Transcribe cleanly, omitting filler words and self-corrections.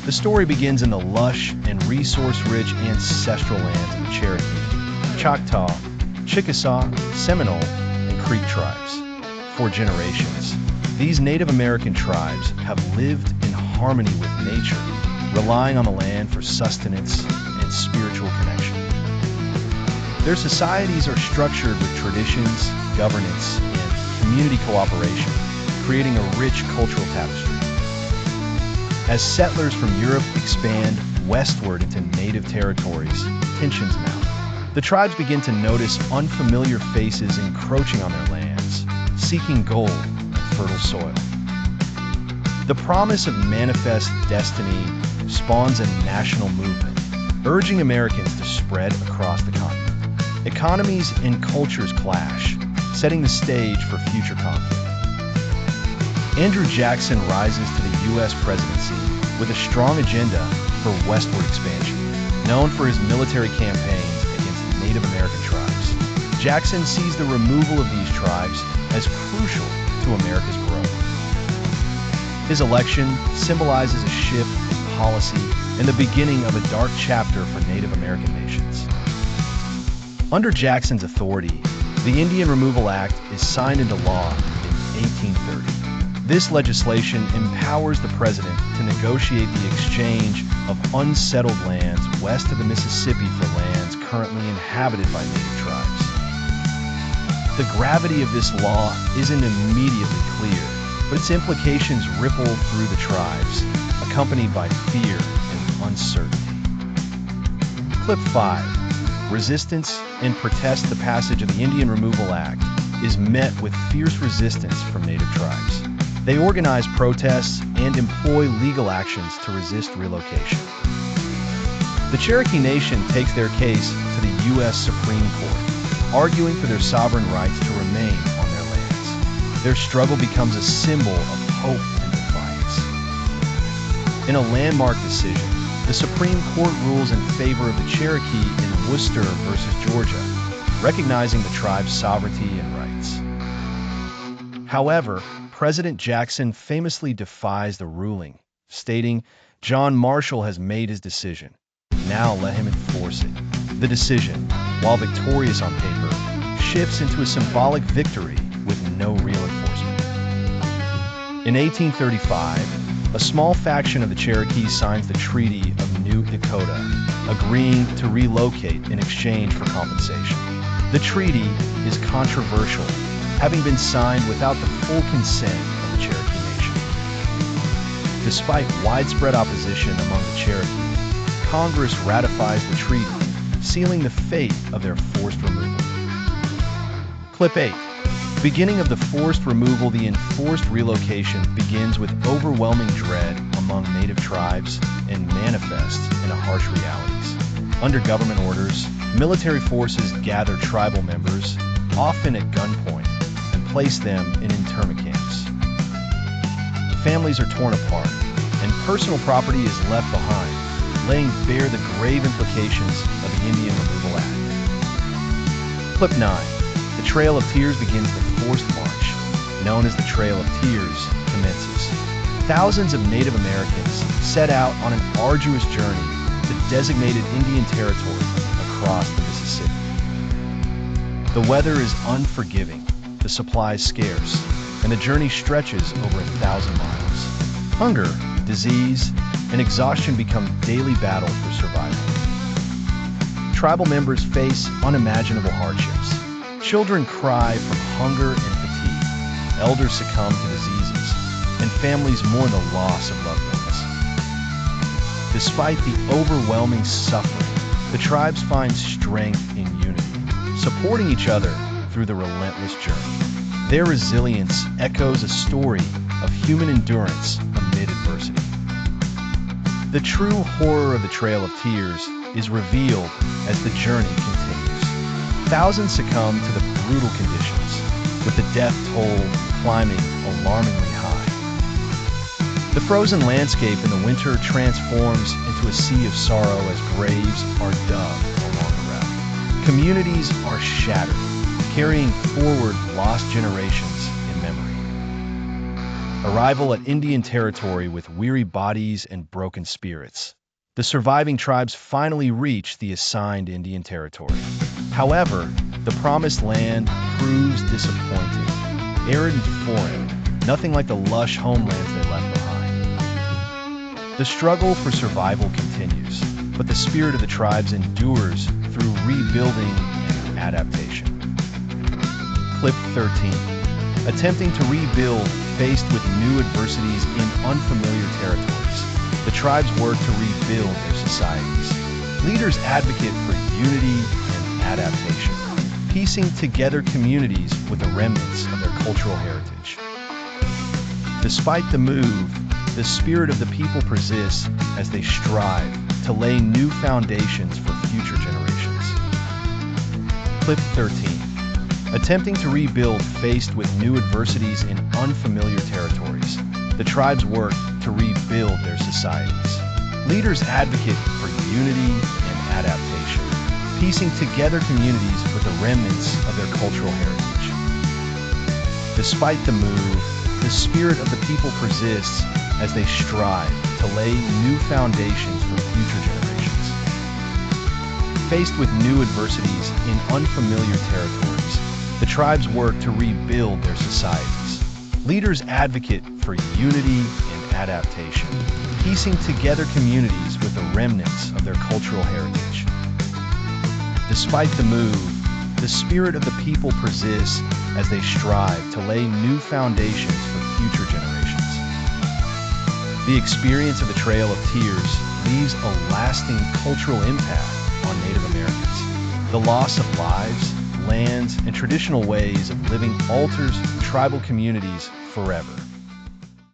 The story begins in the lush and resource-rich ancestral lands of the Cherokee, Choctaw, Chickasaw, Seminole, and Creek tribes. For generations, these Native American tribes have lived in harmony with nature, relying on the land for sustenance and spiritual connection. Their societies are structured with traditions, governance, and community cooperation, creating a rich cultural tapestry. As settlers from Europe expand westward into native territories, tensions mount. The tribes begin to notice unfamiliar faces encroaching on their lands, seeking gold and fertile soil. The promise of manifest destiny spawns a national movement, urging Americans to spread across the continent. Economies and cultures clash, setting the stage for future conflict. Andrew Jackson rises to the U.S. presidency with a strong agenda for westward expansion. Known for his military campaigns against Native American tribes, Jackson sees the removal of these tribes as crucial to America's growth. His election symbolizes a shift in policy and the beginning of a dark chapter for Native American nations. Under Jackson's authority, the Indian Removal Act is signed into law in 1830. This legislation empowers the president to negotiate the exchange of unsettled lands west of the Mississippi for lands currently inhabited by native tribes. The gravity of this law isn't immediately clear, but its implications ripple through the tribes, accompanied by fear and uncertainty. Clip 5. Resistance and protest the passage of the Indian Removal Act is met with fierce resistance from native tribes. They organize protests and employ legal actions to resist relocation. The Cherokee Nation takes their case to the U.S. Supreme Court, arguing for their sovereign rights to remain on their lands. Their struggle becomes a symbol of hope and defiance. In a landmark decision, the Supreme Court rules in favor of the Cherokee in Worcester versus Georgia, recognizing the tribe's sovereignty and rights. However, President Jackson famously defies the ruling, stating, "John Marshall has made his decision. Now let him enforce it." The decision, while victorious on paper, shifts into a symbolic victory with no real enforcement. In 1835, a small faction of the Cherokee signs the Treaty of New Dakota, agreeing to relocate in exchange for compensation. The treaty is controversial, having been signed without the full consent of the Cherokee Nation. Despite widespread opposition among the Cherokee, Congress ratifies the treaty, sealing the fate of their forced removal. Clip 8. Beginning of the forced removal. The enforced relocation begins with overwhelming dread among native tribes and manifests in harsh realities. Under government orders, military forces gather tribal members, often at gunpoint, place them in internment camps. Families are torn apart, and personal property is left behind, laying bare the grave implications of the Indian Removal Act. Clip 9. The Trail of Tears begins. The forced march, known as the Trail of Tears, commences. Thousands of Native Americans set out on an arduous journey to designated Indian territory across the Mississippi. The weather is unforgiving, the supplies scarce, and the journey stretches over 1,000 miles. Hunger, disease, and exhaustion become daily battle for survival. Tribal members face unimaginable hardships. Children cry from hunger and fatigue, elders succumb to diseases, and families mourn the loss of loved ones. Despite the overwhelming suffering, the tribes find strength in unity, supporting each other through the relentless journey. Their resilience echoes a story of human endurance amid adversity. The true horror of the Trail of Tears is revealed as the journey continues. Thousands succumb to the brutal conditions, with the death toll climbing alarmingly high. The frozen landscape in the winter transforms into a sea of sorrow as graves are dug along the route. Communities are shattered, carrying forward lost generations in memory. Arrival at Indian territory with weary bodies and broken spirits. The surviving tribes finally reach the assigned Indian territory. However, the promised land proves disappointing. Arid and foreign, nothing like the lush homelands they left behind. The struggle for survival continues, but the spirit of the tribes endures through rebuilding and adaptation. Clip 13. Attempting to rebuild faced with new adversities in unfamiliar territories. The tribes work to rebuild their societies. Leaders advocate for unity and adaptation, piecing together communities with the remnants of their cultural heritage. Despite the move, the spirit of the people persists as they strive to lay new foundations for future generations. Clip 13. Attempting to rebuild faced with new adversities in unfamiliar territories. The tribes work to rebuild their societies. Leaders advocate for unity and adaptation, piecing together communities with the remnants of their cultural heritage. Despite the move, the spirit of the people persists as they strive to lay new foundations for future generations. Faced with new adversities in unfamiliar territories, the tribes work to rebuild their societies. Leaders advocate for unity and adaptation, piecing together communities with the remnants of their cultural heritage. Despite the move, the spirit of the people persists as they strive to lay new foundations for future generations. The experience of the Trail of Tears leaves a lasting cultural impact on Native Americans. The loss of lives, lands, and traditional ways of living alters tribal communities forever.